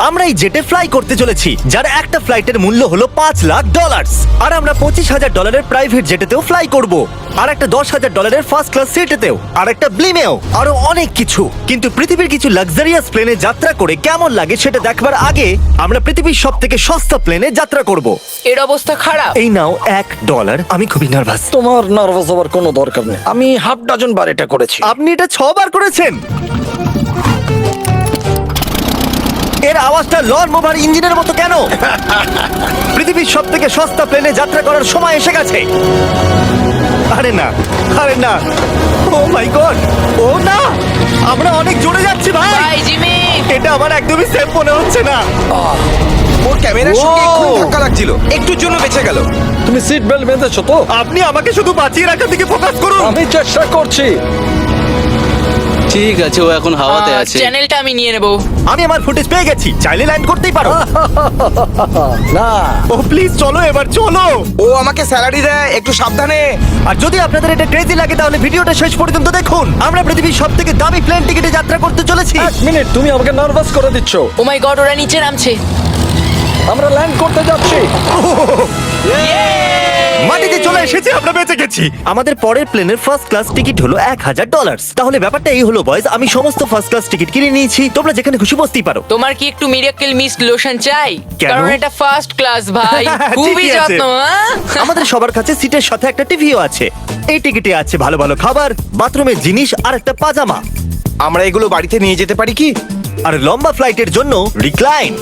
আমরা এই জেটে ফ্লাই করতে চলেছি, যার একটা ফ্লাইটের মূল্য হলো $5,00,000। আর আমরা $25,000 প্রাইভেট জেটেতেও ফ্লাই করব, আর একটা $10,000 ফার্স্ট ক্লাস সিটেতেও, আর একটা ব্লিমেও, আরো অনেক কিছু। কিন্তু পৃথিবীর কিছু লাক্সারিয়াস প্লেনে যাত্রা করে কেমন লাগে সেটা দেখবার আগে আমরা পৃথিবীর সব থেকে সস্তা প্লেনে যাত্রা করব। এর অবস্থা খারাপ। এই নাও $1। আমি খুবই নার্ভাস। তোমার নার্ভাস হওয়ার কোনো দরকার নেই, আমি হাফ ডজন বার এটা করেছি। আপনি এটা 6 বার করেছেন। এর আওয়াজটা লন মোভার ইঞ্জিনের মতো কেন? পৃথিবীর সব থেকে সস্তা প্লেনে যাত্রা করার সময় এসে গেছে। আরে না, আরে না, ও মাই গড, ও না, আমরা অনেক জোরে যাচ্ছি ভাই। Bye Jimmy. এটা আমার একদমই সেফ মনে হচ্ছে না। ওর ক্যামেরার সঙ্গে Wow! এক্ষুনি ধাক্কা লাগছিল, একটুর জন্য বেঁচে গেল। তুমি সিট বেল্ট বেঁধেছো তো? আপনি আমাকে শুধু বাঁচিয়ে রাখার দিকে ফোকাস করুন। আমি চেষ্টা করছি। ঠিক আছে, ও এখন হাওয়াতে আছে। চ্যানেলটা আমি নিয়ে নেব। আমি আমার ফুটেজ পেয়ে গেছি, চাইলে ল্যান্ড করতেই পারো। না, ও প্লিজ চলো, এবার চলো। ও আমাকে স্যালারি দেয়, একটু সাবধানে। আর যদি আপনাদের এটা ক্রেজি লাগে তাহলে ভিডিওটা শেষ পর্যন্ত দেখুন। আমরা পৃথিবীর সব থেকে দামি প্লেন টিকিটে যাত্রা করতে চলেছি। এক মিনিট, তুমি আমাকে নার্ভাস করে দিচ্ছ। ও মাই গড, ওরা নিচে নামছে। আমরা ল্যান্ড করতে যাচ্ছি। মাটিতে চলে এসেছি, আমরা বেঁচে গেছি। আমাদের পরের প্লেনের ফার্স্ট ক্লাস টিকিট হলো $1,000। তাহলে ব্যাপারটা এই হলো বয়স, আমি সমস্ত ফার্স্ট ক্লাস টিকিট কিনে নিয়েছি, তোমরা যেখানে খুশি বসতেই পারো। তোমার কি একটু মিরাকেল মিস্ট লোশন চাই? কেন? কারণ এটা ফার্স্ট ক্লাস ভাই, খুবই ঠিকই আছে। যত্ন। হ্যাঁ? আমাদের সবার কাছে সিটের সাথে একটা টিভিও আছে। এই টিকিটে আছে ভালো ভালো খাবার, বাথরুমের জিনিস আর একটা পাজামা। আমরা এগুলো বাড়িতে নিয়ে যেতে পারি কি? আর লম্বা ফ্লাইটের জন্য রিক্লাইন।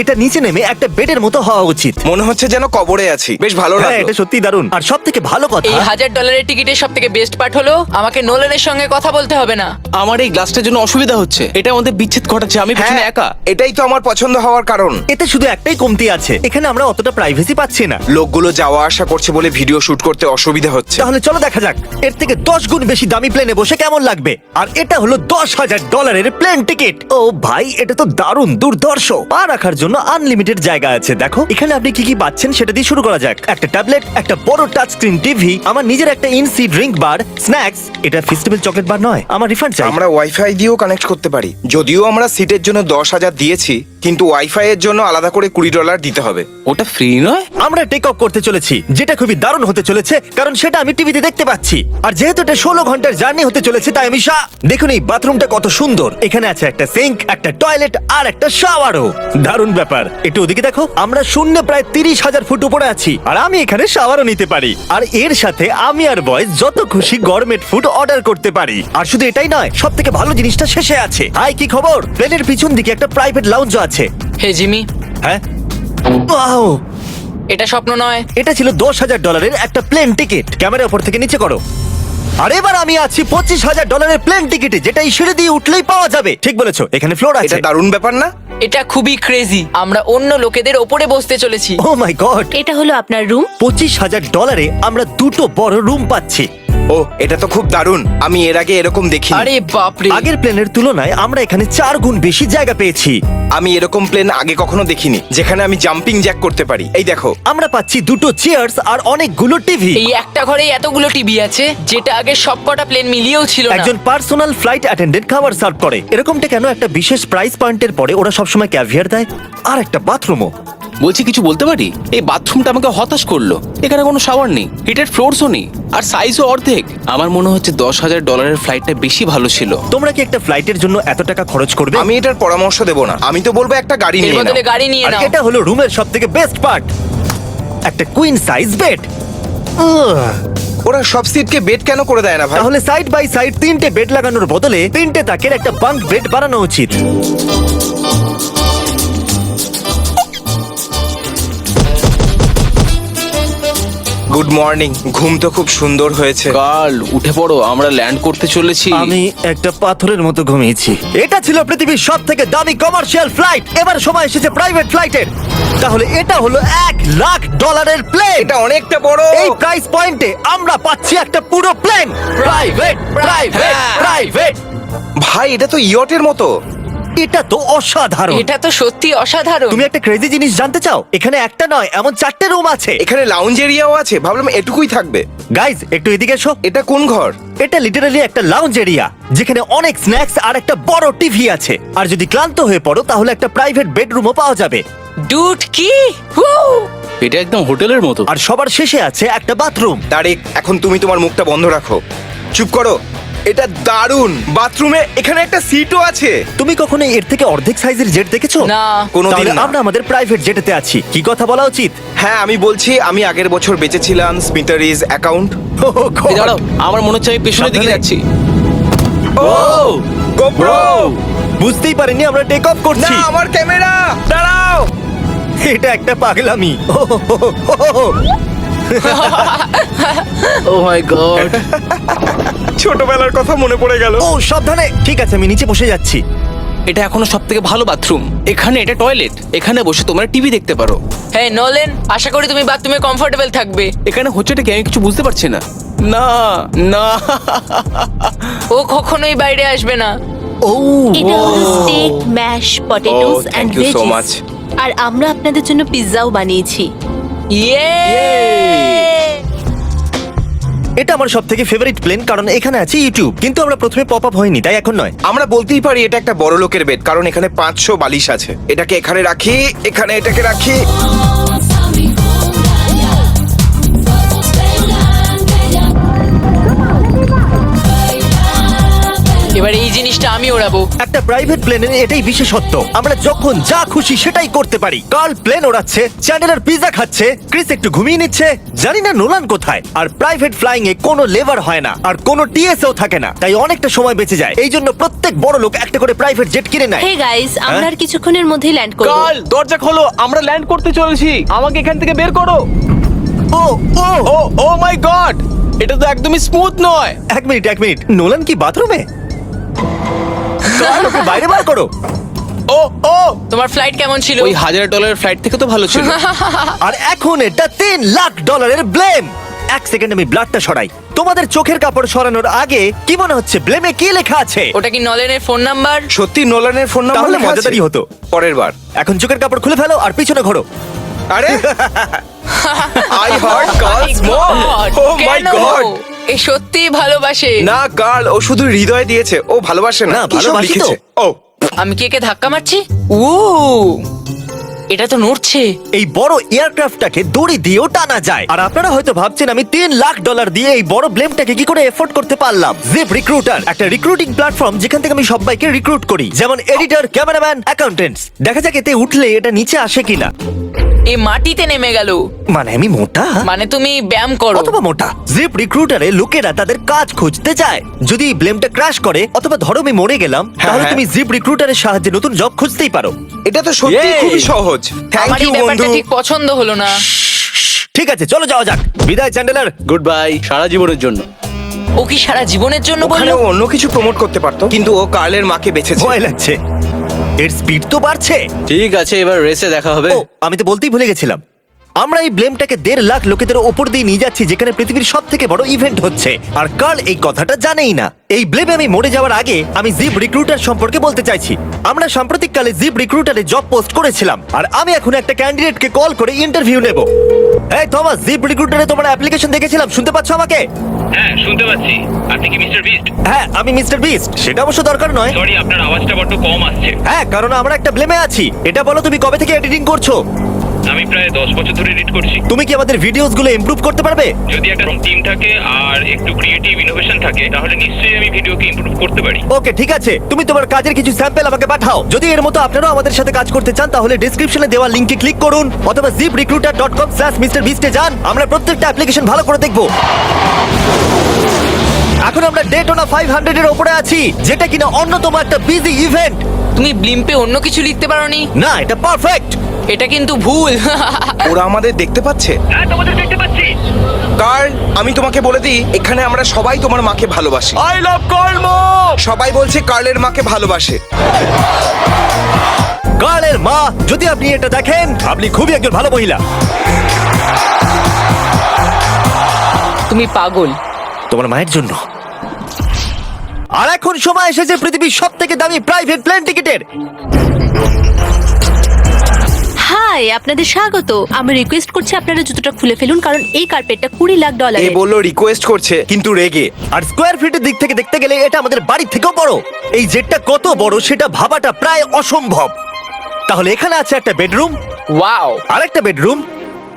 এটা নিচে নেমে একটা বেডের মতো হওয়া উচিত। মনে হচ্ছে যেন কবরে আছি, বেশ ভালো হ্যাঁ, লাগলো। এটা সত্যি দারুণ। আর সব থেকে ভালো কথা, এই $1,000 টিকিটের সব থেকে বেস্ট পার্ট হলো আমাকে নোলানের সঙ্গে কথা বলতে হবে না। আমার এই গ্লাসটার জন্য অসুবিধা হচ্ছে, এটা আমাদের বিচ্ছেদ ঘটাচ্ছে। আমি পেছনে হ্যাঁ, একা। এটাই তো আমার পছন্দ হওয়ার কারণ। এতে শুধু একটাই কমতি আছে, এখানে আমরা অতটা প্রাইভেসি পাচ্ছি না। লোকগুলো যাওয়া আসা করছে বলে ভিডিও শুট করতে অসুবিধা হচ্ছে। তাহলে চলো দেখা যাক এর থেকে 10 গুণ বেশি দামি প্লেনে বসে কেমন লাগবে। আর এটা হলো $10,000 প্লেন টিকিট। ও ভাই, এটা তো দারুণ দুর্ধর্ষ। পা রাখার জন্য আনলিমিটেড জায়গা আছে। দেখো এখানে আপনি কি কি পাচ্ছেন সেটা দিয়ে শুরু করা যাক। একটা ট্যাবলেট, একটা বড় টাচ স্ক্রিন টিভি, আমার নিজের একটা ইনসি ড্রিঙ্ক বার, স্ন্যাক্স। এটা ফেস্টিভ্যাল চকলেট বার নয়, আমার রিফান্ড চাই। আমরা ওয়াইফাই দিয়েও কানেক্ট করতে পারি। যদিও আমরা সিটের জন্য 10,000 দিয়েছি, কিন্তু ওয়াইফাই এর জন্য আলাদা করে $20 দিতে হবে। ওটা ফ্রি নয়? আমরা টেক অফ করতে চলেছি, যেটা খুবই দারুণ হতে চলেছে, কারণ সেটা আমি টিভিতে দেখতে পাচ্ছি। আর যেহেতু এটা 16 ঘন্টার জার্নি হতে চলেছে, তাই আমি দেখুন এই বাথরুমটা কত সুন্দর। এখানে আছে একটা সিঙ্ক, একটা টয়লেট আর একটা শাওয়ারও। দারুণ ব্যাপার। একটু ওদিকে দেখো, আমরা শূন্য প্রায় 30,000 ফুট উপরে আছি, আর আমি এখানে শাওয়ারও নিতে পারি। আর এর সাথে আমি আর বয়স যত খুশি গরমেট ফুড অর্ডার করতে পারি। আর শুধু এটাই নয়, সব থেকে ভালো জিনিসটা শেষে আছে। হাই, কি খবর? প্লেনের পিছন দিকে একটা প্রাইভেট লাউঞ্জ আছে। হে জিমি, হ্যাঁ, ওয়াও, এটা স্বপ্ন নয়। এটা ছিল $10,000 একটা প্লেন টিকিট। ক্যামেরা উপর থেকে নিচে করো। আর এবার আমি আছি $25,000 প্লেন টিকিটে, যেটা এই সিঁড়ি দিয়ে উঠলেই পাওয়া যাবে। ঠিক বলেছো, এখানে ফ্লোর আছে। এটা দারুণ ব্যাপার না? এটা খুবই ক্রেজি। আমরা অন্য লোকেদের ওপরে বসতে চলেছি। ও মাই গড, এটা হলো আপনার রুম। $25,000 আমরা দুটো বড় রুম পাচ্ছি। ও, এটা তো খুব দারুণ। আমি এর আগে এরকম দেখিনি। আরে বাপরে। আগের প্লেনের তুলনায় আমরা এখানে 4 গুণ বেশি জায়গা পেয়েছি। আমি এরকম প্লেন আগে কখনো দেখিনি যেখানে আমি জাম্পিং জ্যাক করতে পারি। এই দেখো, আমরা পাচ্ছি দুটো চেয়ার্স আর অনেকগুলো টিভি। এই একটা ঘরে এতগুলো টিভি আছে, যেটা আগে সবকটা প্লেন মিলিয়েও ছিল না। একজন পার্সোনাল ফ্লাইট অ্যাটেন্ডেন্ট খাবার সার্ভ করে। এরকমটা কেন? একটা বিশেষ প্রাইস পয়েন্টের পরে ওরা সবসময় ক্যাভিয়ার দেয়। আর একটা বাথরুমও। বলছি, কিছু বলতে পারি? এই বাথরুমটা আমাকে হতাশ করলো। এখানে কোনো শাওয়ার নেই, হিটেড ফ্লোরসও নেই, আর সাইজও অর্ধেক। আমার মনে হচ্ছে $10,000 ফ্লাইটটা বেশি ভালো ছিল। তোমরা কি একটা ফ্লাইটের জন্য এত টাকা খরচ করবে? আমি এটার পরামর্শ দেব না। আমি তো বলবো একটা গাড়ি এর নিয়ে নাও। বদলে গাড়ি নিয়ে আর নাও। এটা হলো রুমের সবথেকে বেস্ট পার্ট, একটা কুইন সাইজ বেড। ওরা সব সিটকে বেড কেন করে দেয় না ভাই? তাহলে সাইড বাই সাইড 3টে বেড লাগানোর বদলে 3টে তাকের একটা বাঙ্ক বেড বানানো উচিত। Good morning. ঘুম তো খুব সুন্দর হয়েছে। কাল উঠে পড়ো, আমরা ল্যান্ড করতে চলেছি। আমি একটা পাথরের মতো ঘুমিয়েছি। এটা ছিল পৃথিবীর সব থেকে দামি কমার্শিয়াল ফ্লাইট। এবার সময় এসেছে প্রাইভেট ফ্লাইটের। তাহলে এটা হলো $1,00,000 প্লেন। এটা অনেকটা বড়। এই প্রাইস পয়েন্টে আমরা পাচ্ছি একটা পুরো প্লেন। Private, private, private. ভাই, এটা তো ইয়টের মতো। এটা তো অসাধারণ। এটা তো সত্যি অসাধারণ। তুমি একটা ক্রেজি জিনিস জানতে চাও? এখানে একটা নয়, এমন 4টে রুম আছে। এখানে লাউঞ্জ এরিয়াও আছে, ভাবলাম এটুকুই থাকবে। গাইজ, একটু এদিকে এসো। এটা কোন ঘর? এটা লিটারালি একটা লাউঞ্জ এরিয়া যেখানে অনেক স্ন্যাক্স আর একটা বড় টিভি আছে। আর যদি ক্লান্ত হয়ে পড়ো তাহলে একটা প্রাইভেট বেডরুমও পাওয়া যাবে। ডুড কি Woo! এটা একদম হোটেলের মতো। আর সবার শেষে আছে একটা বাথরুম। তারিক, এখন তুমি তোমার মুখটা বন্ধ রাখো। চুপ করো। এটা দারুণ। বাথরুমে এখানে একটা সিটও আছে। তুমি কখনো এর থেকে অর্ধেক সাইজের জেট দেখেছো? না। কোনোদিন তাহলে না। আমরা আমাদের প্রাইভেট জেটেতে আছি। কি কথা বলা উচিত? হ্যাঁ, আমি বলছি আমি আগের বছর বেঁচেছিলাম স্মিটারিজ অ্যাকাউন্ট। এই দাঁড়াও, আমার মনে হচ্ছে আমি পেছনের দিকে সাবধানে। যাচ্ছি। ও গোপ্রো! বুঝতেই পারিনি আমরা টেক অফ না, করছি। আমার ক্যামেরা! দাঁড়াও! এটা একটা পাগলামি। ও মাই গড। ছোটবেলার কথা মনে পড়ে গেল। ও সাবধানে। ঠিক আছে, আমি নিচে বসে যাচ্ছি। এটা এখনো সবথেকে ভালো বাথরুম। এখানে এটা টয়লেট। এখানে বসে তোমরা টিভি দেখতে পারো। হ্যাঁ নোলেন, আশা করি তুমি বাথরুমে কমফোর্টেবল থাকবে। এখানে হচ্ছেটা কি আমি কিছু বুঝতে পারছি না। না না। ও কখনোই বাইরে আসবে না। ও এটা হলো steak, mash, potatoes Oh, and thank you so much. Veggies. আর আমরা আপনাদের জন্য পিৎজাও বানিয়েছি। ইয়ে! এটা আমার সব থেকে ফেভারিট প্লেন, কারণ এখানে আছে ইউটিউব। কিন্তু আমরা প্রথমে পপ আপ হয়নি, তাই এখন নয়। আমরা বলতেই পারি এটা একটা বড় লোকের বেড, কারণ এখানে 500 বালিশ আছে। এটাকে এখানে রাখি, এখানে এটাকে রাখি। এবার এই জিনিসটা আমি ওড়াবো। একটা প্রাইভেট প্লেনের এটাই বিশেষত্ব, আমরা যখন যা খুশি সেটাই করতে পারি। কার্ল প্লেন ওড়াচ্ছে, চ্যান্ডেলার পিৎজা খাচ্ছে, ক্রিস একটু ঘুমিয়ে নিচ্ছে, জানি না নোলান কোথায়। আর প্রাইভেট ফ্লাইং এ কোনো লেবার হয় না, আর কোনো টিএসও থাকে না, তাই অনেকটা সময় বেঁচে যায়। এই জন্য প্রত্যেক বড় লোক একটা করে প্রাইভেট জেট কিনে নেয়। হে গাইস, আমরা আর কিছুক্ষণের মধ্যেই ল্যান্ড করব। কাল দরজা খোলো, আমরা ল্যান্ড করতে চলেছি। আমাকে এখান থেকে বের করো। ও ও ও ও মাই গড, এটা তো একদমই স্মুথ নয়। এক মিনিট, নোলান কি বাথরুমে? কার্ল, ওকে বাইরে বার করো। ও ও, তোমার ফ্লাইট কেমন ছিল? ওই $1000 ফ্লাইট থেকে তো ভালো ছিল। আর এখন এটা $3 লাখ ব্লেম। এক সেকেন্ড আমি ব্লাডটা সরাই। তোমাদের চোখের কাপড় সরানোর আগে কি মনে হচ্ছে ব্লেমে কি লেখা আছে? ওটা কি নলেনের ফোন নাম্বার? সত্যি নোলানের ফোন নাম্বার তাহলে লেখা আছে? মজাদারই হতো। পরের বার। এখন চোখের কাপড় খুলে ফেলো আর পিছনে ঘোরো। আরে আই হার্ট গার্লস মম। ও মাই কেন? গড! এ সত্যিই ভালোবাসে। না গার্ল, ও শুধু হৃদয় দিয়েছে, ও ভালোবাসে না। না, কি সব ভালোবাসি তো। লিখেছে? ও আমি কি একে ধাক্কা মারছি? ও, এটা তো নড়ছে। এই বড় এয়ারক্রাফটটাকে দড়ি দিয়েও টানা যায়। আর আপনারা হয়তো ভাবছেন আমি $3 লাখ দিয়ে এই বড় ব্লেমটাকে কি করে এফোর্ড করতে পারলাম। জিপ রিক্রুটার একটা রিক্রুটিং প্ল্যাটফর্ম যেখান থেকে আমি সবাইকে রিক্রুট করি, যেমন এডিটর, ক্যামেরাম্যান, অ্যাকাউন্টেন্টস। দেখা যাক এতে উঠলে এটা নিচে আসে কিনা। এ মাটিতে নেমে গেল। মানে আমি মোটা মানে তুমি ব্যায়াম করো। অথবা মোটা। জিপ রিক্রুটারে লোকেরা তাদের কাজ খুঁজতে যায়। যদি এই ব্লেমটা ক্র্যাশ করে অথবা ধরো আমি মরে গেলাম, তাহলে হ্যাঁ। তুমি জিপ রিক্রুটারের সাহায্যে নতুন জব খুঁজতেই পারো। এটা তো সত্যি Yay! খুবই সহজ। থ্যাংক আমার এই ইউ ব্যাপারটা বন্ধু। ঠিক পছন্দ হলো না। ঠিক আছে, চলো যাওয়া যাক। বিদায় চ্যান্ডেলার। গুড বাই, সারা জীবনের জন্য। ও কি সারা জীবনের জন্য ওখানে বললো? ও অন্য কিছু প্রমোট করতে পারতো, কিন্তু ও কার্লের মাকে বেঁচেছে। ভয় লাগছে। এর স্পিড তো বাড়ছে। ঠিক আছে, এবার রেসে দেখা হবে। ও, আমি তো বলতেই ভুলে গেছিলাম। আমরা এই ব্লেমটাকে 1.5 লাখ লোকেদের ওপর দিয়ে নিয়ে যাচ্ছি, যেখানে পৃথিবীর সব থেকে বড় ইভেন্ট হচ্ছে। আর কার্ল এই কথাটা জানেই না। এই ব্লেমে আমি মরে যাওয়ার আগে আমি জিপ রিক্রুটার সম্পর্কে বলতে চাইছি। আমরা সাম্প্রতিককালে জিপ রিক্রুটারে জব পোস্ট করেছিলাম, আর আমি এখন একটা ক্যান্ডিডেটকে কল করে ইন্টারভিউ নেব। এই থমাস, জিপ রিক্রুটারে তোমার অ্যাপ্লিকেশন দেখেছিলাম, শুনতে পাচ্ছ আমাকে? হ্যাঁ, শুনতে পাচ্ছি। আপনি কি মিস্টার বিস্ট? হ্যাঁ, আমি মিস্টার বিস্ট। সেটা অবশ্য দরকার নয়। সরি, আপনার আওয়াজটা বড্ড কম আসছে। হ্যাঁ, কারণ আমরা একটা ব্লেমে আছি। এটা বলো, তুমি কবে থেকে এডিটিং করছো? আমি প্রায় 10 বছর ধরে এডিট করছি। তুমি কি আমাদের ভিডিওস গুলো ইমপ্রুভ করতে পারবে? যদি একটা টিম থাকে আর একটু ক্রিয়েটিভ ইনোভেশন থাকে, তাহলে নিশ্চয়ই আমি ভিডিওকে ইমপ্রুভ করতে পারি। ওকে, ঠিক আছে। তুমি তোমার কাজের কিছু স্যাম্পল আমাকে পাঠাও। যদি এর মতো আপনারাও আমাদের সাথে কাজ করতে চান, তাহলে ডেসক্রিপশনে দেওয়া লিংকে ক্লিক করুন অথবা ziprecruiter.com/MrBeast এ যান। আমরা প্রত্যেকটা অ্যাপ্লিকেশন ভালো করে দেখব। এখন আমরা ডেটোনা 500 এর উপরে আছি, যেটা কিনা অন্যতম একটা বিজি ইভেন্ট। তুমি ব্লিম্পে অন্য কিছু লিখতে পারোনি? না, এটা পারফেক্ট। এটা কিন্তু ভুল। ওরা আমাদের দেখতে পাচ্ছে। হ্যাঁ, তোমাদের দেখতে পাচ্ছি। কার্ল, আমি তোমাকে বলে দিই, এখানে আমরা সবাই তোমার মাকে ভালোবাসি। আই লাভ কর্ম। সবাই বলছে কার্লের মাকে ভালোবাসে। কার্লের মা, যদি আপনি এটা দেখেন, আপনি খুবই একজন ভালো মহিলা। তুমি পাগল। তোমার মায়ের জন্য। আর এখন সময় এসেছে পৃথিবীর সবথেকে দামি প্রাইভেট প্লেন টিকিটের। হাই, আপনাদের স্বাগত। আমি রিকোয়েস্ট করছি আপনারা জুতোটা খুলে ফেলুন, কারণ এই কার্পেটটা $20 লাখ। এ বললো রিকোয়েস্ট করছে কিন্তু রেগে। আর স্কোয়ার ফিটের দিক থেকে দেখতে গেলে এটা আমাদের বাড়ির থেকেও বড়। এই জেটটা কত বড় সেটা ভাবাটা প্রায় অসম্ভব। তাহলে এখানে আছে একটা বেডরুম, ওয়াও, আরেকটা বেডরুম,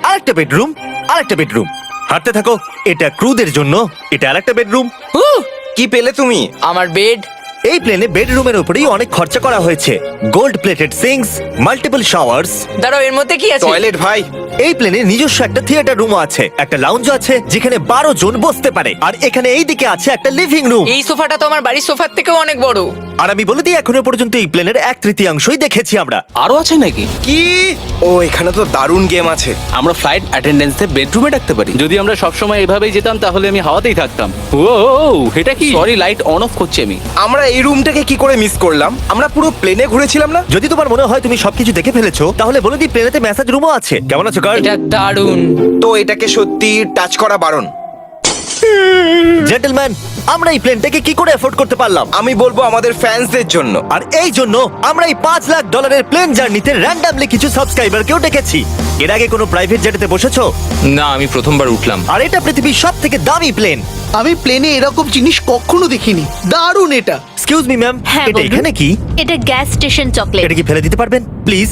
আরেকটা বেডরুম, আরেকটা বেডরুম। হাঁটতে থাকো, এটা ক্রুদের জন্য, এটা আরেকটা বেডরুম। কি পেলে তুমি? আমার বেড। এই প্লেনে বেডরুমের উপরেই অনেক খরচা করা হয়েছে। Gold plated syncs, multiple showers. দাঁড়াও, এর মধ্যে কি আছে? টয়লেট ভাই। এই প্লেনে নিজস্ব একটা থিয়েটার রুমও আছে, একটা লাউঞ্জ আছে যেখানে 12 জন বসতে পারে, আর এখানে এই দিকে আছে একটা লিভিং রুম। এই সোফাটা তো আমার বাড়ির সোফার থেকেও অনেক বড়। আর আমি বলে দিই, এখনো পর্যন্ত এই প্লেনের 1/3 দেখেছি আমরা। আরো আছে নাকি? কি? ও এখানে তো দারুণ গেম আছে। আমরা ফ্লাইট অ্যাটেন্ডেন্সে বেডরুমে ডাকতে পারি। যদি আমরা সবসময় এভাবেই যেতাম তাহলে আমি হাওয়াতেই থাকতাম। ও এটা কি? সরি, লাইট অন অফ করছি আমি। আমরা এই রুমটাকে কি করে মিস করলাম? আমরা পুরো প্লেনে ঘুরেছিলাম না? যদি তোমার মনে হয় তুমি সবকিছু দেখে ফেলেছো, তাহলে বলে দিই প্লেনেতে ম্যাসাজ রুমও আছে। কেমন আছো কার্ল? এটা দারুণ। তো এটাকে সত্যি টাচ করা বারণ। জেন্টলম্যান, আমরা এই প্লেনটাকে কি করে এফোর্ড করতে পারলাম? আমি বলবো আমাদের ফ্যান্সদের জন্য। আর এই জন্য আমরা এই $5 লাখ প্লেন জার্নিতে র্যান্ডমলি কিছু সাবস্ক্রাইবারকেও ডেকেছি। এর আগে কোনো প্রাইভেট জেটেতে বসেছো? না, আমি প্রথমবার উঠলাম। আর এটা পৃথিবীর সব থেকে দামি প্লেন। আমি প্লেনে এরকম জিনিস কখনো দেখিনি। দারুণ এটা। এক্সকিউজ মি ম্যাম, হ্যাঁ, এটা বলুন। এখানে কি? এটা গ্যাস স্টেশন চকলেট। এটা কি ফেলে দিতে পারবেন প্লিজ?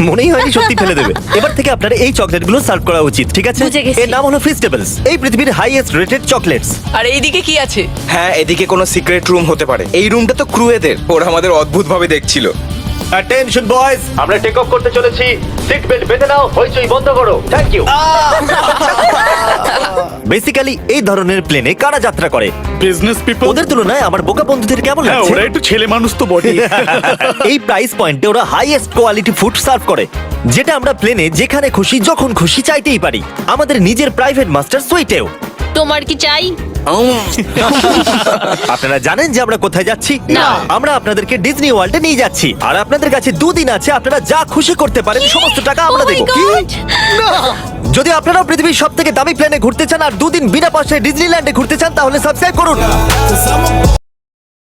মনেই হয়নি সত্যি ফেলে দেবে। এবার থেকে আপনার এই চকলেটগুলো সার্ভ করা উচিত, ঠিক আছে? বুঝে গেছি। এর নাম হলো ফিস্টেবলস, এই পৃথিবীর হাইয়েস্ট রেটেড চকলেটস। আর এইদিকে কি আছে? হ্যাঁ, এদিকে কোনো সিক্রেট রুম হতে পারে। এই রুমটা তো ক্রুয়েদের। ওরা আমাদের অদ্ভুত ভাবে দেখছিল। অ্যাটেনশন বয়েজ, আমরা টেক অফ করতে চলেছি। সিট বেল্ট বেঁধে নাও, হইচই বন্ধ করো। Thank you. বেসিক্যালি এই ধরনের প্লেনে কারা যাত্রা করে? Business people. ওদের তুলনায় আমার বোকা বন্ধুদের কেমন হ্যাঁ, লাগছে? ওরা একটু ছেলে মানুষ তো বটে। এই প্রাইস পয়েন্টে ওরা হাইয়েস্ট কোয়ালিটি ফুড সার্ভ করে, যেটা আমরা প্লেনে যেখানে খুশি যখন খুশি চাইতেই পারি। আমাদের নিজের প্রাইভেট মাস্টার সুইটেও। তোমার কি চাই? আপনারা জানেন যে আমরা কোথায় যাচ্ছি? না। আমরা আপনাদেরকে ডিজনি ওয়ার্ল্ডে নিয়ে যাচ্ছি, আর আপনাদের কাছে 2 দিন আছে। আপনারা যা খুশি করতে পারেন, সমস্ত টাকা আমরা Oh my দেবো। God! যদি আপনারাও পৃথিবীর সব থেকে দামি প্লেনে ঘুরতে চান আর 2 দিন বিনা পয়সায় ডিজনিল্যান্ডে ঘুরতে চান, তাহলে সাবস্ক্রাইব করুন।